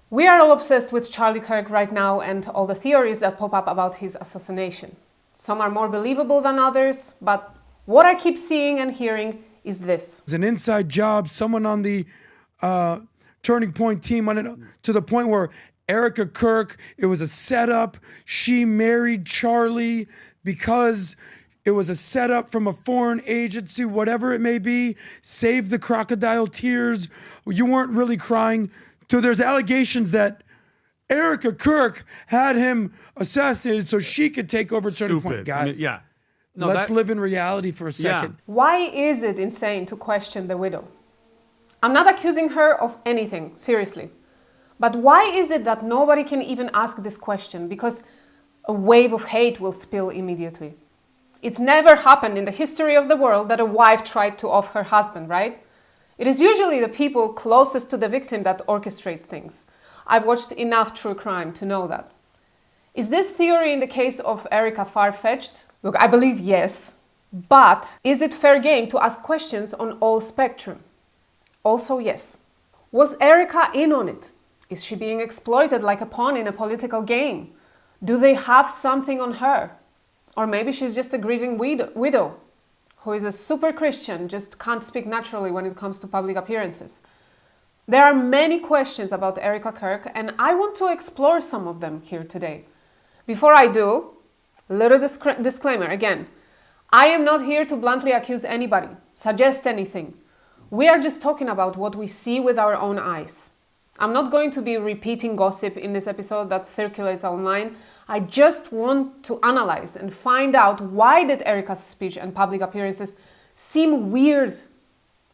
We are all obsessed with Charlie Kirk right now and all the theories that pop up about his assassination. Some are more believable than others, but what I keep seeing and hearing is this. It's an inside job, someone on the Turning Point team wanted to the point where Erika Kirk, it was a setup. She married Charlie because it was a setup from a foreign agency, whatever it may be. Save the crocodile tears. You weren't really crying. So there's allegations that Erika Kirk had him assassinated so she could take over Turning Point. Guys, I mean, yeah. No, let's live in reality for a second. Yeah. Why is it insane to question the widow? I'm not accusing her of anything, seriously. But why is it that nobody can even ask this question? Because a wave of hate will spill immediately. It's never happened in the history of the world that a wife tried to off her husband, right? It is usually the people closest to the victim that orchestrate things. I've watched enough true crime to know that. Is this theory in the case of Erika far-fetched? Look, I believe yes, but is it fair game to ask questions on all spectrum? Also yes. Was Erika in on it? Is she being exploited like a pawn in a political game? Do they have something on her? Or maybe she's just a grieving widow who is a super Christian, just can't speak naturally when it comes to public appearances. There are many questions about Erika Kirk, and I want to explore some of them here today. Before I do, little disclaimer again. I am not here to bluntly accuse anybody, suggest anything. We are just talking about what we see with our own eyes. I'm not going to be repeating gossip in this episode that circulates online. I just want to analyze and find out why did Erika's speech and public appearances seem weird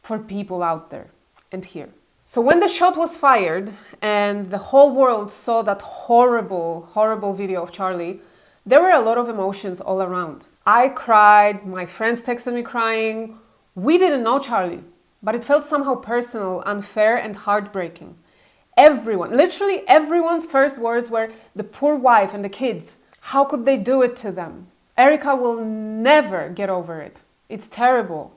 for people out there and here. So when the shot was fired and the whole world saw that horrible, horrible video of Charlie, there were a lot of emotions all around. I cried, my friends texted me crying. We didn't know Charlie, but it felt somehow personal, unfair and heartbreaking. Everyone, literally everyone's first words were the poor wife and the kids. How could they do it to them? Erika will never get over it. It's terrible.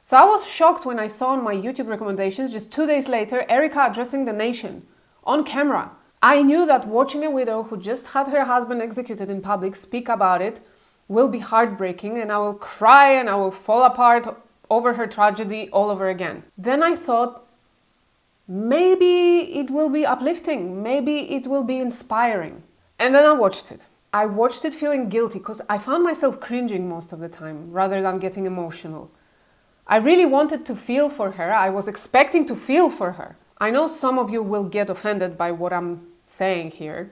So I was shocked when I saw on my YouTube recommendations just 2 days later, Erika addressing the nation on camera. I knew that watching a widow who just had her husband executed in public speak about it will be heartbreaking, and I will cry and I will fall apart over her tragedy all over again. Then I thought, maybe it will be uplifting, maybe it will be inspiring. And then I watched it. I watched it feeling guilty because I found myself cringing most of the time rather than getting emotional. I really wanted to feel for her. I was expecting to feel for her. I know some of you will get offended by what I'm saying here.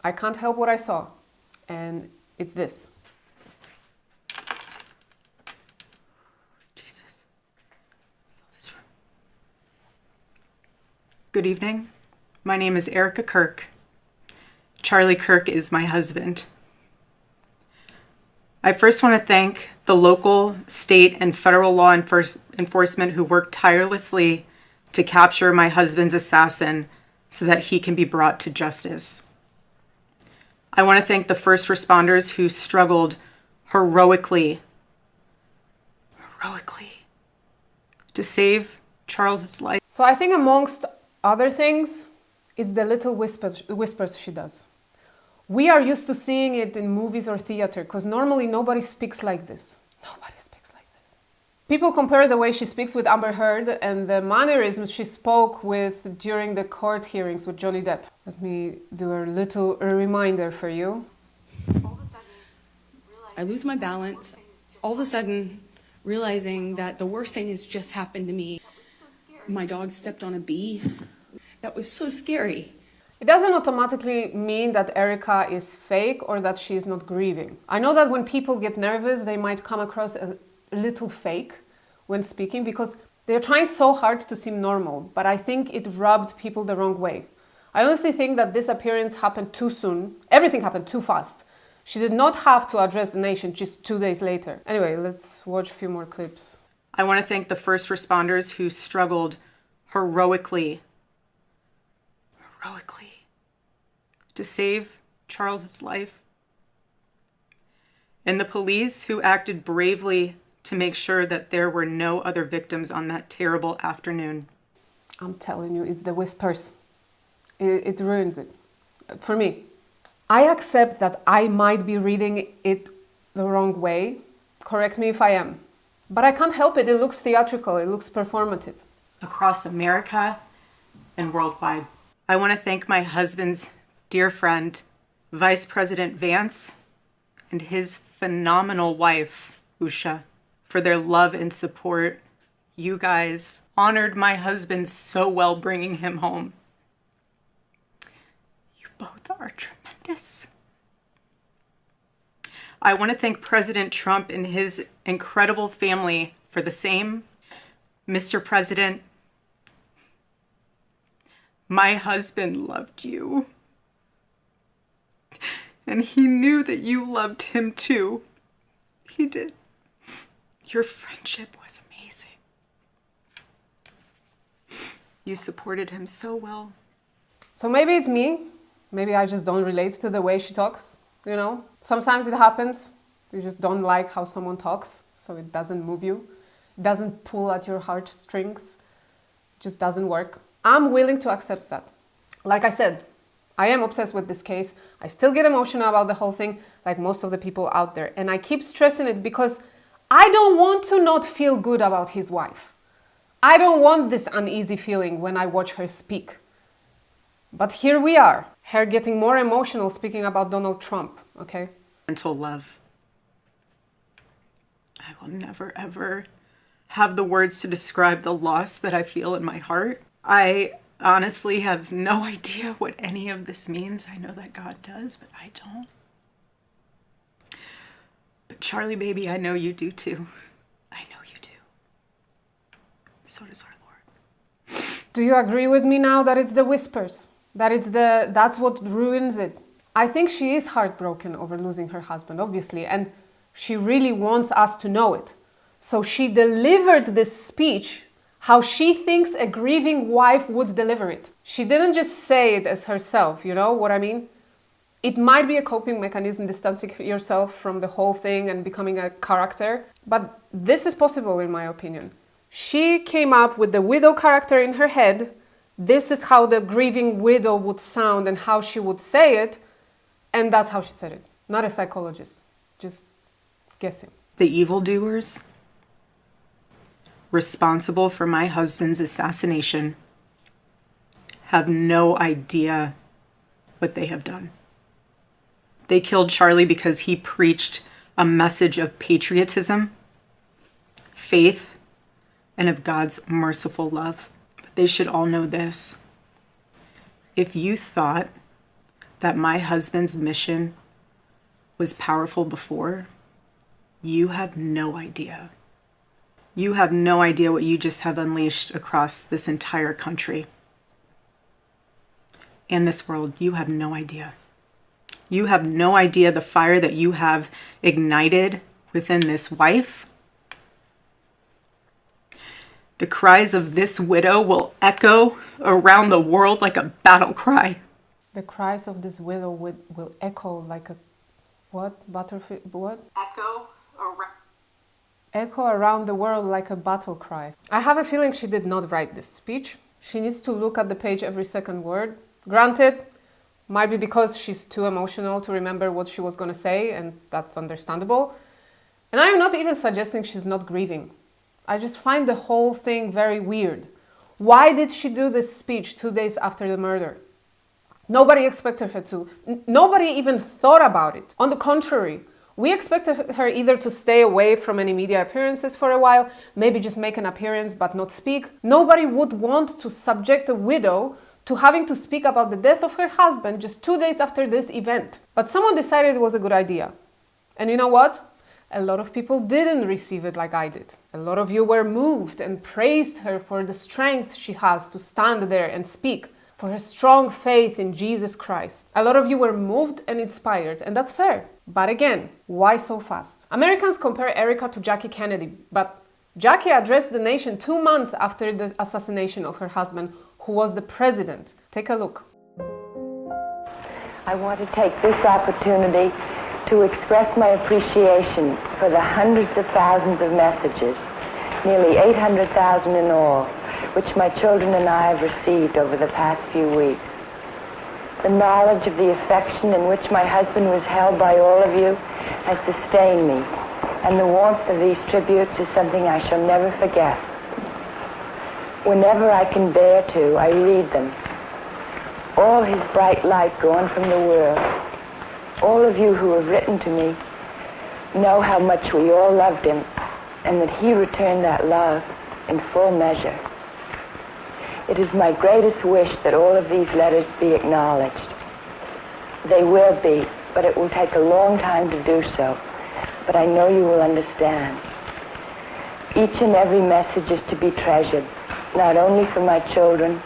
I can't help what I saw. And it's this. Good evening. My name is Erika Kirk. Charlie Kirk is my husband. I first want to thank the local, state, and federal law enforcement who worked tirelessly to capture my husband's assassin so that he can be brought to justice. I want to thank the first responders who struggled heroically to save Charles's life. So I think amongst other things, it's the little whispers she does. We are used to seeing it in movies or theater because normally nobody speaks like this. Nobody speaks like this. People compare the way she speaks with Amber Heard and the mannerisms she spoke with during the court hearings with Johnny Depp. Let me do a little reminder for you. I lose my balance, all of a sudden realizing that the worst thing has just happened to me. My dog stepped on a bee. That was so scary. It doesn't automatically mean that Erika is fake or that she is not grieving. I know that when people get nervous, they might come across as a little fake when speaking because they're trying so hard to seem normal, but I think it rubbed people the wrong way. I honestly think that this appearance happened too soon. Everything happened too fast. She did not have to address the nation just 2 days later. Anyway, let's watch a few more clips. I want to thank the first responders who struggled heroically to save Charles's life, and the police who acted bravely to make sure that there were no other victims on that terrible afternoon. I'm telling you, it's the whispers. It ruins it. For me. I accept that I might be reading it the wrong way. Correct me if I am. But I can't help it. It looks theatrical. It looks performative. Across America and worldwide. I want to thank my husband's dear friend, Vice President Vance, and his phenomenal wife, Usha, for their love and support. You guys honored my husband so well bringing him home. You both are tremendous. I want to thank President Trump and his incredible family for the same. Mr. President, my husband loved you. And he knew that you loved him too. He did. Your friendship was amazing. You supported him so well. So maybe it's me. Maybe I just don't relate to the way she talks, you know? Sometimes it happens. You just don't like how someone talks, so it doesn't move you. It doesn't pull at your heartstrings. It just doesn't work. I'm willing to accept that. Like I said, I am obsessed with this case. I still get emotional about the whole thing, like most of the people out there. And I keep stressing it because I don't want to not feel good about his wife. I don't want this uneasy feeling when I watch her speak. But here we are, her getting more emotional speaking about Donald Trump, okay? Until love. I will never, ever have the words to describe the loss that I feel in my heart. I honestly have no idea what any of this means. I know that God does, but I don't. But Charlie, baby, I know you do too. I know you do. So does our Lord. Do you agree with me now that it's the whispers? That's what ruins it? I think she is heartbroken over losing her husband, obviously, and she really wants us to know it. So she delivered this speech how she thinks a grieving wife would deliver it. She didn't just say it as herself, you know what I mean? It might be a coping mechanism, distancing yourself from the whole thing and becoming a character, but this is possible in my opinion. She came up with the widow character in her head. This is how the grieving widow would sound and how she would say it, and that's how she said it. Not a psychologist, just guessing. The evildoers responsible for my husband's assassination have no idea what they have done. They killed Charlie because he preached a message of patriotism, faith, and of God's merciful love. But they should all know this. If you thought that my husband's mission was powerful before, you have no idea. You have no idea what you just have unleashed across this entire country and this world. You have no idea. You have no idea the fire that you have ignited within this wife. The cries of this widow will echo around the world like a battle cry. The cries of this widow will echo like a what? Battlefield? What? Echo around the world like a battle cry. I have a feeling she did not write this speech. She needs to look at the page every second word. Granted, might be because she's too emotional to remember what she was going to say, and that's understandable. And I'm not even suggesting she's not grieving. I just find the whole thing very weird. Why did she do this speech 2 days after the murder? Nobody expected her to. Nobody even thought about it. On the contrary, we expected her either to stay away from any media appearances for a while, maybe just make an appearance but not speak. Nobody would want to subject a widow to having to speak about the death of her husband just 2 days after this event. But someone decided it was a good idea. And you know what? A lot of people didn't receive it like I did. A lot of you were moved and praised her for the strength she has to stand there and speak, for her strong faith in Jesus Christ. A lot of you were moved and inspired, and that's fair. But again, why so fast? Americans compare Erika to Jackie Kennedy, but Jackie addressed the nation 2 months after the assassination of her husband, who was the president. Take a look. I want to take this opportunity to express my appreciation for the hundreds of thousands of messages, nearly 800,000 in all, which my children and I have received over the past few weeks. The knowledge of the affection in which my husband was held by all of you has sustained me, and the warmth of these tributes is something I shall never forget. Whenever I can bear to, I read them. All his bright light gone from the world. All of you who have written to me know how much we all loved him, and that he returned that love in full measure. It is my greatest wish that all of these letters be acknowledged. They will be, but it will take a long time to do so. But I know you will understand. Each and every message is to be treasured, not only for my children,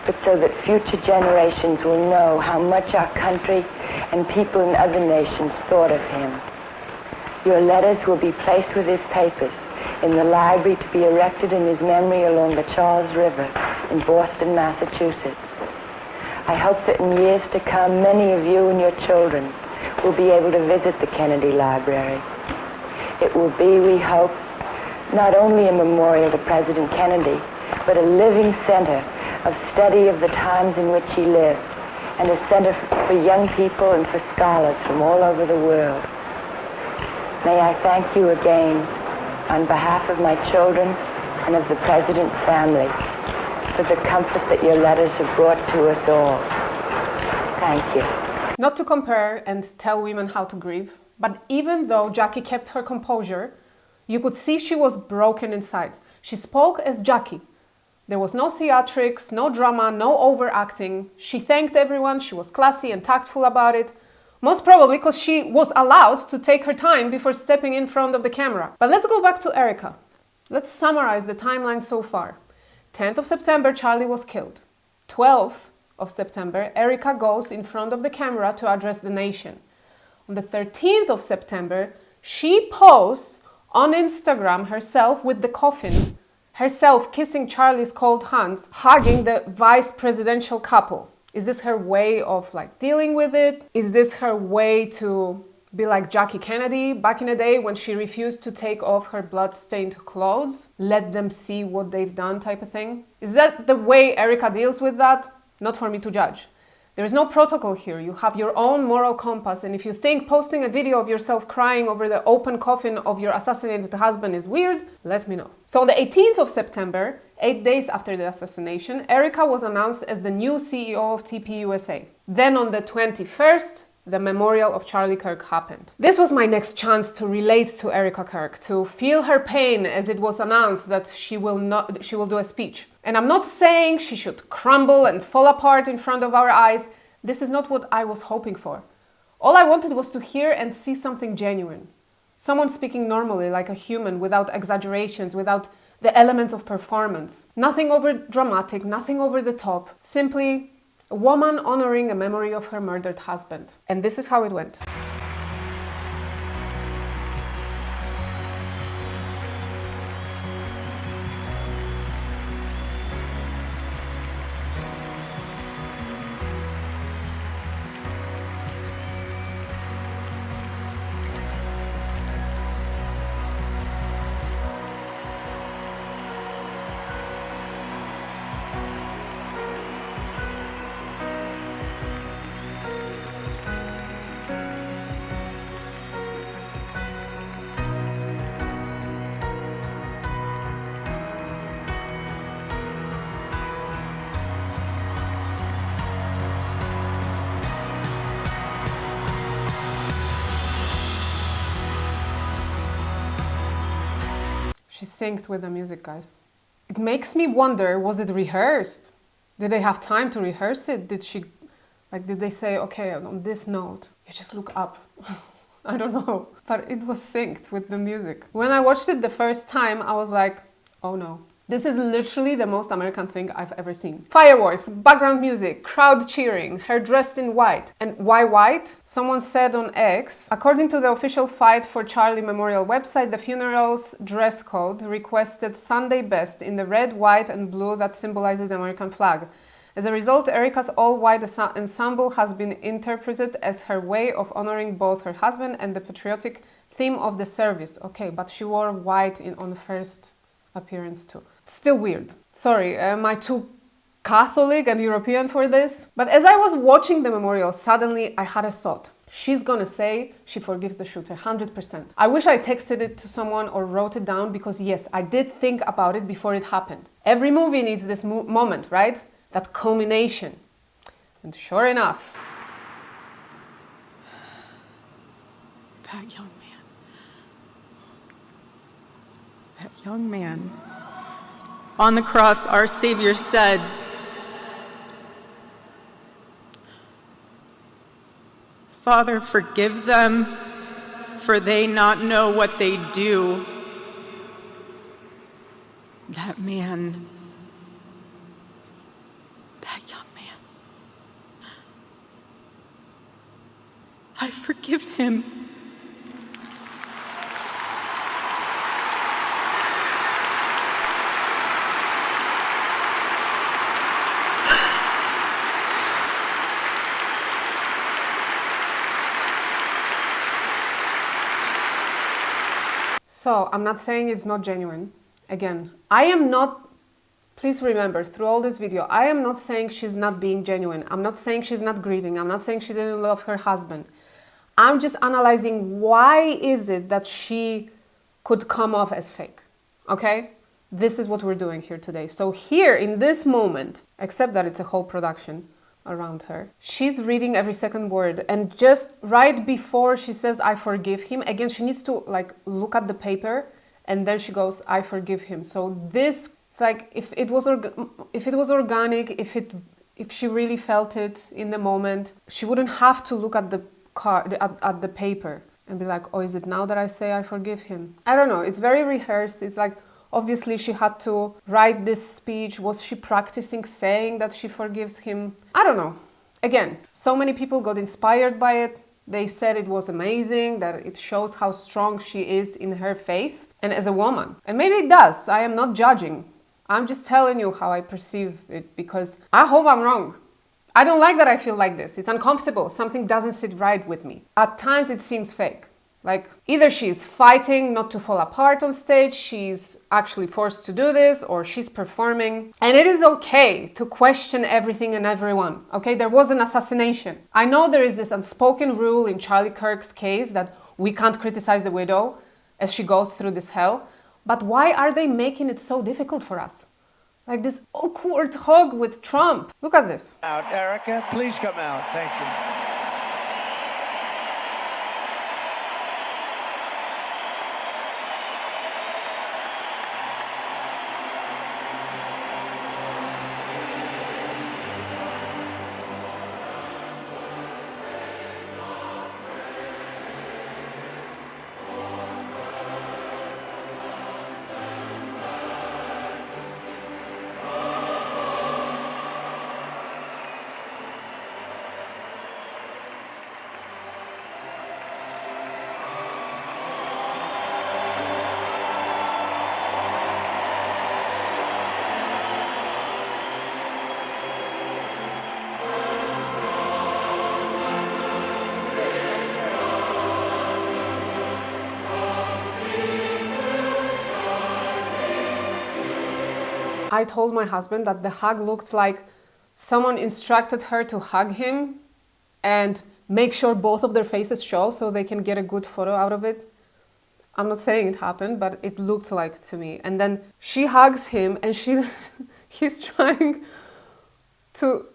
but so that future generations will know how much our country and people in other nations thought of him. Your letters will be placed with his papers in the library to be erected in his memory along the Charles River in Boston, Massachusetts. I hope that in years to come, many of you and your children will be able to visit the Kennedy Library. It will be, we hope, not only a memorial to President Kennedy, but a living center of study of the times in which he lived, and a center for young people and for scholars from all over the world. May I thank you again on behalf of my children and of the President's family for the comfort that your letters have brought to us all. Thank you. Not to compare and tell women how to grieve, but even though Jackie kept her composure, you could see she was broken inside. She spoke as Jackie. There was no theatrics, no drama, no overacting. She thanked everyone, she was classy and tactful about it. Most probably because she was allowed to take her time before stepping in front of the camera. But let's go back to Erika. Let's summarize the timeline so far. 10th of September, Charlie was killed. 12th of September, Erika goes in front of the camera to address the nation. On the 13th of September, she posts on Instagram herself with the coffin, herself kissing Charlie's cold hands, hugging the vice presidential couple. Is this her way of dealing with it? Is this her way to be like Jackie Kennedy back in the day when she refused to take off her blood-stained clothes? Let them see what they've done type of thing? Is that the way Erika deals with that? Not for me to judge. There is no protocol here. You have your own moral compass, and if you think posting a video of yourself crying over the open coffin of your assassinated husband is weird, let me know. So on the 18th of September, 8 days after the assassination, Erika was announced as the new CEO of TPUSA. Then on the 21st, the memorial of Charlie Kirk happened. This was my next chance to relate to Erika Kirk, to feel her pain as it was announced that she will do a speech. And I'm not saying she should crumble and fall apart in front of our eyes. This is not what I was hoping for. All I wanted was to hear and see something genuine. Someone speaking normally like a human, without exaggerations, without the elements of performance. Nothing over dramatic, nothing over the top. Simply a woman honoring a memory of her murdered husband. And this is how it went. She synced with the music, guys. It makes me wonder, was it rehearsed? Did they have time to rehearse it? Did they say, okay, on this note, you just look up? I don't know. But it was synced with the music. When I watched it the first time, I was like, oh no. This is literally the most American thing I've ever seen. Fireworks, background music, crowd cheering, her dressed in white. And why white? Someone said on X, according to the official Fight for Charlie Memorial website, the funeral's dress code requested Sunday best in the red, white, and blue that symbolizes the American flag. As a result, Erika's all-white ensemble has been interpreted as her way of honoring both her husband and the patriotic theme of the service. Okay, but she wore white on the first appearance too. Still weird. Sorry, my two Catholic and European for this. But as I was watching the memorial, suddenly I had a thought. She's gonna say she forgives the shooter, 100%. I wish I texted it to someone or wrote it down, because yes, I did think about it before it happened. Every movie needs this moment, right? That culmination. And sure enough, That young man. On the cross, our Savior said, "Father, forgive them, for they not know what they do." That young man, I forgive him. so I'm not saying it's not genuine. Again, I am not, please remember, through all this video, I am not saying she's not being genuine. I'm not saying she's not grieving. I'm not saying she didn't love her husband. I'm just analyzing why is it that she could come off as fake, okay? This is what we're doing here today. So here in this moment, except that it's a whole production around her, she's reading every second word, and just right before she says, "I forgive him," again, she needs to like look at the paper, and then she goes, "I forgive him." So this, it's like if it was organic, if she really felt it in the moment, she wouldn't have to look at the card, at the paper, and be like, "Oh, is it now that I say I forgive him?" I don't know. It's very rehearsed. It's like, obviously she had to write this speech. Was she practicing saying that she forgives him? I don't know. Again, so many people got inspired by it. They said it was amazing, that it shows how strong she is in her faith and as a woman. And maybe it does. I am not judging. I'm just telling you how I perceive it, because I hope I'm wrong. I don't like that I feel like this. It's uncomfortable. Something doesn't sit right with me. At times it seems fake. Like either she's fighting not to fall apart on stage, she's actually forced to do this, or she's performing. And it is okay to question everything and everyone. Okay, there was an assassination. I know there is this unspoken rule in Charlie Kirk's case that we can't criticize the widow as she goes through this hell. But why are they making it so difficult for us? Like this awkward hug with Trump. Look at this. Out, Erika, please come out. Thank you. I told my husband that the hug looked like someone instructed her to hug him and make sure both of their faces show so they can get a good photo out of it. I'm not saying it happened, but it looked like to me. And then she hugs him and he's trying to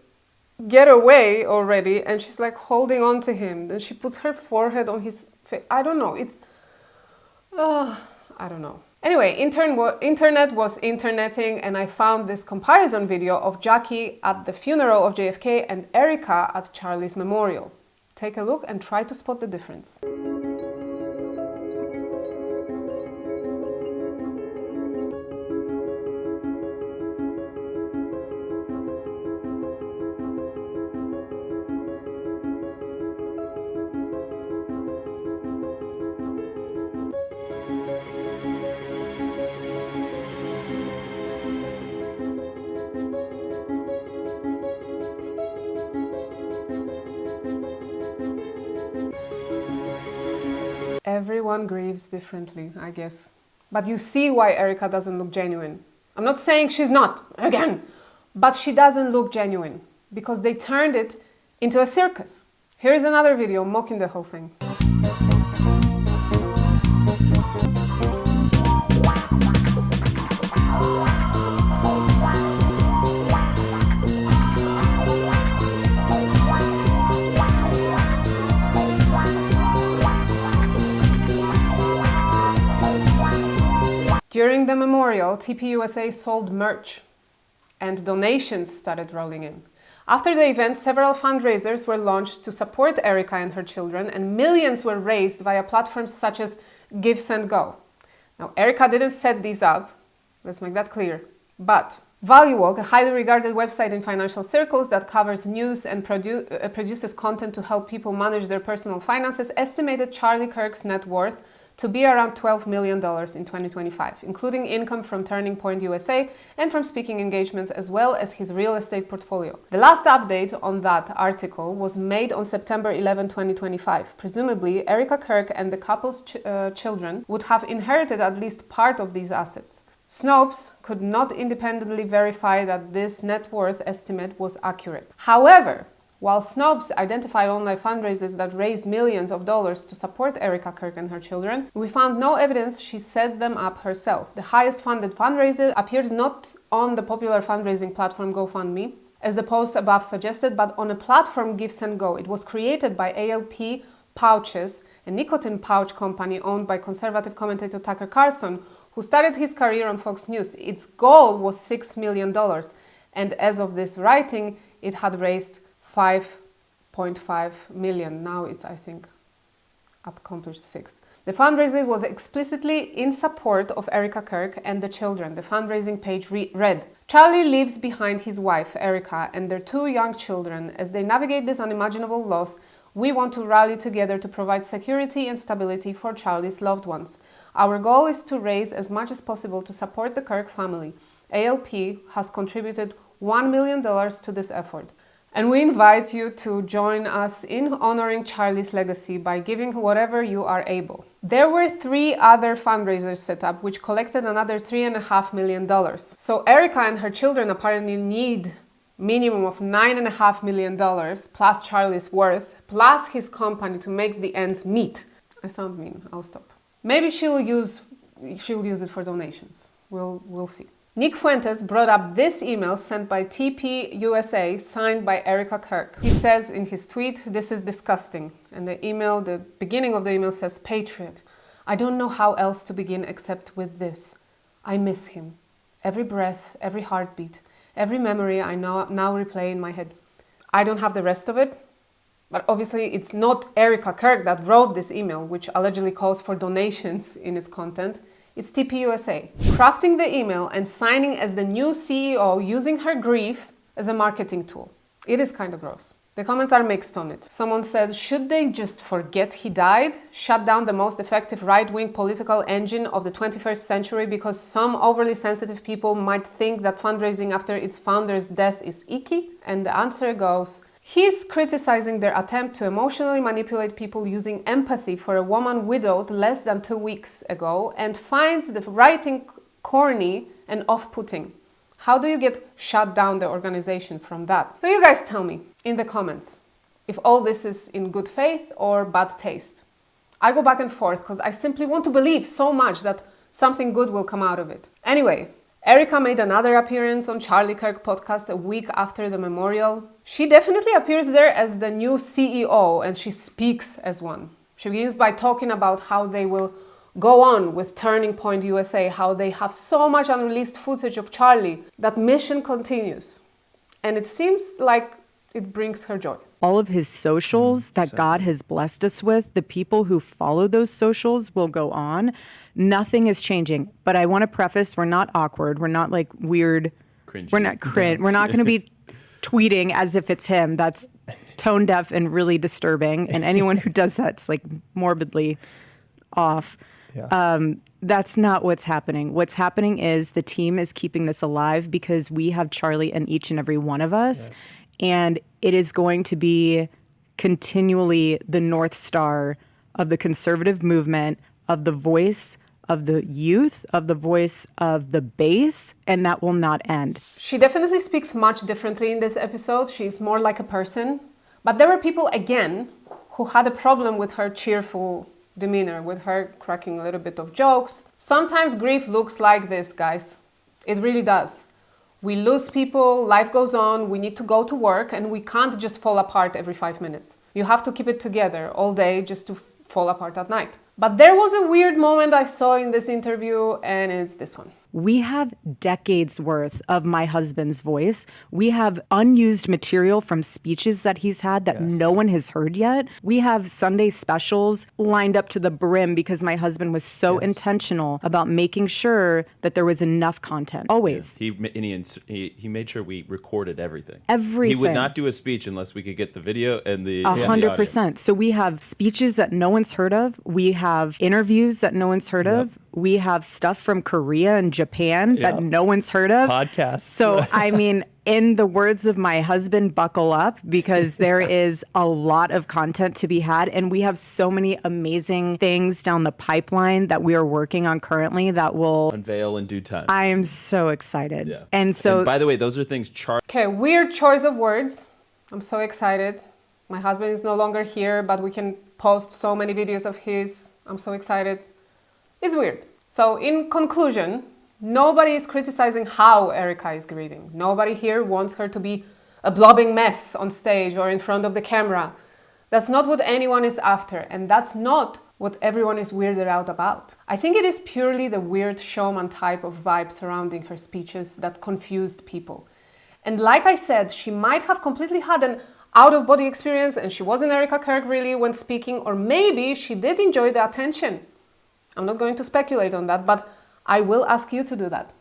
get away already, and she's like holding on to him. Then she puts her forehead on his face. I don't know. I don't know. Anyway, internet was interneting, and I found this comparison video of Jackie at the funeral of JFK and Erika at Charlie's memorial. Take a look and try to spot the difference. Everyone grieves differently, I guess. But you see why Erika doesn't look genuine. I'm not saying she's not, again, But she doesn't look genuine because they turned it into a circus. Here's another video mocking the whole thing. During the memorial, TPUSA sold merch and donations started rolling in. After the event, several fundraisers were launched to support Erika and her children, and millions were raised via platforms such as Give, Send, Go. Now, Erika didn't set these up, let's make that clear, but ValueWalk, a highly regarded website in financial circles that covers news and produces content to help people manage their personal finances, estimated Charlie Kirk's net worth to be around $12 million in 2025, including income from Turning Point USA and from speaking engagements, as well as his real estate portfolio. The last update on that article was made on September 11, 2025. Presumably, Erika Kirk and the couple's children would have inherited at least part of these assets. Snopes could not independently verify that this net worth estimate was accurate. However, while Snopes identify online fundraisers that raised millions of dollars to support Erika Kirk and her children, we found no evidence she set them up herself. The highest funded fundraiser appeared not on the popular fundraising platform GoFundMe, as the post above suggested, but on a platform Give, Send, Go. It was created by ALP Pouches, a nicotine pouch company owned by conservative commentator Tucker Carlson, who started his career on Fox News. Its goal was $6 million, and as of this writing, it had raised 5.5 million. Now it's, I think, accomplished 6. The fundraiser was explicitly in support of Erika Kirk and the children. The fundraising page read, Charlie leaves behind his wife, Erika, and their 2 young children. As they navigate this unimaginable loss, we want to rally together to provide security and stability for Charlie's loved ones. Our goal is to raise as much as possible to support the Kirk family. ALP has contributed $1 million to this effort. And we invite you to join us in honoring Charlie's legacy by giving whatever you are able. There were 3 other fundraisers set up, which collected another $3.5 million. So Erika and her children apparently need minimum of $9.5 million plus Charlie's worth, plus his company to make the ends meet. I sound mean, I'll stop. Maybe she'll use it for donations. We'll see. Nick Fuentes brought up this email sent by TPUSA, signed by Erika Kirk. He says in his tweet, "This is disgusting." And the beginning of the email says, "Patriot, I don't know how else to begin except with this. I miss him. Every breath, every heartbeat, every memory I now replay in my head." I don't have the rest of it, but obviously it's not Erika Kirk that wrote this email, which allegedly calls for donations in its content. It's TPUSA, crafting the email and signing as the new CEO using her grief as a marketing tool. It is kind of gross. The comments are mixed on it. Someone said, should they just forget he died? Shut down the most effective right-wing political engine of the 21st century because some overly sensitive people might think that fundraising after its founder's death is icky? And the answer goes, he's criticizing their attempt to emotionally manipulate people using empathy for a woman widowed less than 2 weeks ago and finds the writing corny and off-putting. How do you get shut down the organization from that? So you guys tell me in the comments if all this is in good faith or bad taste. I go back and forth because I simply want to believe so much that something good will come out of it. Anyway, Erika made another appearance on Charlie Kirk podcast a week after the memorial. She definitely appears there as the new CEO and she speaks as one. She begins by talking about how they will go on with Turning Point USA, how they have so much unreleased footage of Charlie. That mission continues. And it seems like it brings her joy. All of his socials that God has blessed us with, the people who follow those socials will go on. Nothing is changing. But I want to preface, we're not awkward. We're not like weird. Cringy. We're not cringe. We're not going to be tweeting as if it's him. That's tone deaf and really disturbing. And anyone who does that's like morbidly off. Yeah. That's not what's happening. What's happening is the team is keeping this alive because we have Charlie in each and every one of us. Yes. And it is going to be continually the North Star of the conservative movement, of the voice of the youth, of the voice of the base, and that will not end. She definitely speaks much differently in this episode. She's more like a person. But there were people, again, who had a problem with her cheerful demeanor, with her cracking a little bit of jokes. Sometimes grief looks like this, guys. It really does. We lose people, life goes on, we need to go to work, and we can't just fall apart every 5 minutes. You have to keep it together all day just to fall apart at night. But there was a weird moment I saw in this interview, and it's this one. We have decades worth of my husband's voice. We have unused material from speeches that he's had that no one has heard yet. We have Sunday specials lined up to the brim because my husband was so intentional about making sure that there was enough content. Always. He made sure we recorded everything. Everything. He would not do a speech unless we could get the video and the 100%. So we have speeches that no one's heard of. We have interviews that no one's heard of. We have stuff from Korea and Japan that no one's heard of. Podcasts. So, I mean, in the words of my husband, buckle up, because there is a lot of content to be had. And we have so many amazing things down the pipeline that we are working on currently that will unveil in due time. I am so excited. Yeah. And by the way, those are things Okay, weird choice of words. I'm so excited. My husband is no longer here, but we can post so many videos of his. I'm so excited. It's weird. So in conclusion, nobody is criticizing how Erika is grieving. Nobody here wants her to be a blobbing mess on stage or in front of the camera. That's not what anyone is after, and that's not what everyone is weirded out about. I think it is purely the weird showman type of vibe surrounding her speeches that confused people. And like I said, she might have completely had an out-of-body experience and she wasn't Erika Kirk really when speaking, or maybe she did enjoy the attention. I'm not going to speculate on that, but I will ask you to do that.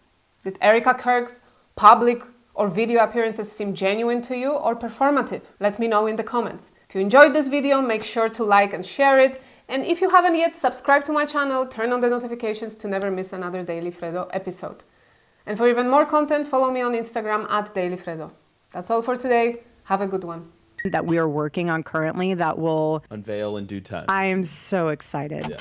Did Erika Kirk's public or video appearances seem genuine to you or performative? Let me know in the comments. If you enjoyed this video, make sure to like and share it. And if you haven't yet, subscribe to my channel, turn on the notifications to never miss another Daily Freddo episode. And for even more content, follow me on Instagram at Daily Freddo. That's all for today. Have a good one. That we are working on currently that will unveil in due time. I am so excited. Yeah.